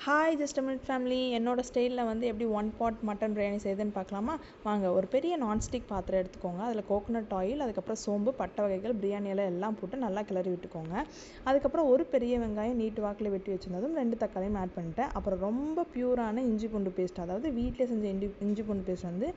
Hi just a minute family. என்னோடய ஸ்டைலில் வந்து எப்படி ஒன் பாட் மட்டன் பிரியாணி செய்யுதுன்னு பார்க்கலாமா வாங்க. ஒரு பெரிய நான்ஸ்டிக் பாத்திரம் எடுத்துக்கோங்க. அதில் கோகோனட் ஆயில், அதுக்கப்புறம் சோம்பு, பட்டை வகைகள், பிரியாணி இலை எல்லாம் போட்டு நல்லா கிளறி விட்டுக்கோங்க. அதுக்கப்புறம் ஒரு பெரிய வெங்காயம் நீட்டு வாக்கில் வெட்டி வச்சுருந்ததும் 2 தக்காளியும் ஆட் பண்ணிட்டேன். அப்புறம் ரொம்ப பியூரான இஞ்சி பூண்டு பேஸ்ட், அதாவது வீட்டிலே செஞ்ச இஞ்சி பூண்டு பேஸ்ட் வந்து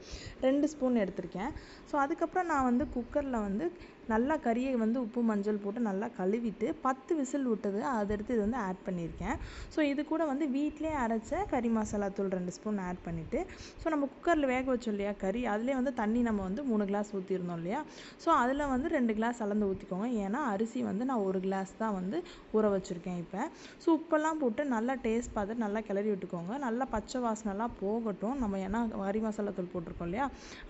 2 ஸ்பூன் எடுத்திருக்கேன். ஸோ அதுக்கப்புறம் நான் வந்து குக்கரில் வந்து நல்லா கறியை வந்து உப்பு மஞ்சள் போட்டு நல்லா கழுவிட்டு 10 விசில் விட்டது அதை எடுத்து இது வந்து ஆட் பண்ணியிருக்கேன். ஸோ இது கூட வந்து வீட்டிலே அரைச்ச கறி மசாலா தூள் 2 ஸ்பூன் ஆட் பண்ணிவிட்டு, ஸோ நம்ம குக்கரில் வேக வச்சோம் இல்லையா கறி, அதிலே வந்து தண்ணி நம்ம வந்து 3 கிளாஸ் ஊற்றிருந்தோம் இல்லையா. ஸோ அதில் வந்து 2 கிளாஸ் அளந்து ஊற்றிக்கோங்க. ஏன்னா அரிசி வந்து நான் 1 கிளாஸ் தான் வந்து ஊற வச்சுருக்கேன் இப்போ. ஸோ உப்பெல்லாம் போட்டு நல்லா டேஸ்ட் பார்த்துட்டு நல்லா கிளறி விட்டுக்கோங்க. நல்லா பச்சை வாசனைலாம் போகட்டும். நம்ம ஏன்னா கறி மசாலா தூள் போட்டிருக்கோம் இல்லையா.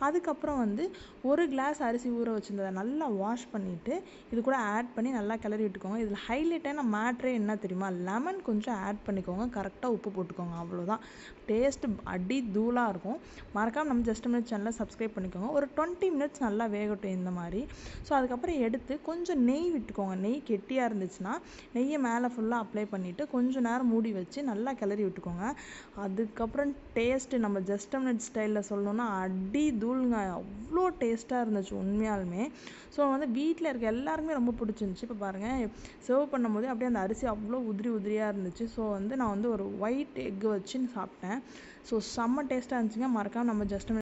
அதுக்கப்புறம் வந்து 1 கிளாஸ் அரிசி ஊற வச்சுருந்ததை நல்லா வாஷ் பண்ணிவிட்டு இது கூட ஆட் பண்ணி நல்லா கிளறி விட்டுக்கோங்க. இதில் ஹைலைட்டான மேட்ரே என்ன தெரியுமா, லெமன் கொஞ்சம் ஆட் பண்ணிக்கோங்க. கரெக்டாக உப்பு போட்டுக்கோங்க. அவ்வளோதான். டேஸ்ட் அடி தூளாக இருக்கும். மறக்காமல் நம்ம ஜஸ்ட் மினிட் சேனலை சப்ஸ்கிரைப் பண்ணிக்கோங்க. ஒரு 20 மினிட்ஸ் நல்லா வேகட்டும் இந்த மாதிரி. ஸோ அதுக்கப்புறம் எடுத்து கொஞ்சம் நெய் விட்டுக்கோங்க. நெய் கெட்டியாக இருந்துச்சுன்னா நெய்யை மேலே ஃபுல்லாக அப்ளை பண்ணிவிட்டு கொஞ்சம் நேரம் மூடி வச்சு நல்லா கிளறி விட்டுக்கோங்க. அதுக்கப்புறம் டேஸ்ட்டு நம்ம ஜஸ்ட் மினிட் ஸ்டைலில் சொல்லணுன்னா அடி தூளுங்க. அவ்வளோ டேஸ்ட்டாக இருந்துச்சு உண்மையாலுமே. ஸோ வந்து வீட்டில் இருக்க எல்லாருக்குமே ரொம்ப பிடிச்சிருந்துச்சி. இப்போ பாருங்கள், சர்வ் பண்ணும்போது அப்படியே அந்த அரிசி அவ்வளோ உதிரியாக இருந்துச்சு. ஸோ வந்து நான் வந்து ஒரு ஒயிட் எக்கு வச்சு சாப்பிட்டேன். ஸோ செம்ம டேஸ்ட்டாக இருந்துச்சுங்க. மறக்காமல் நம்ம ஜஸ்ட்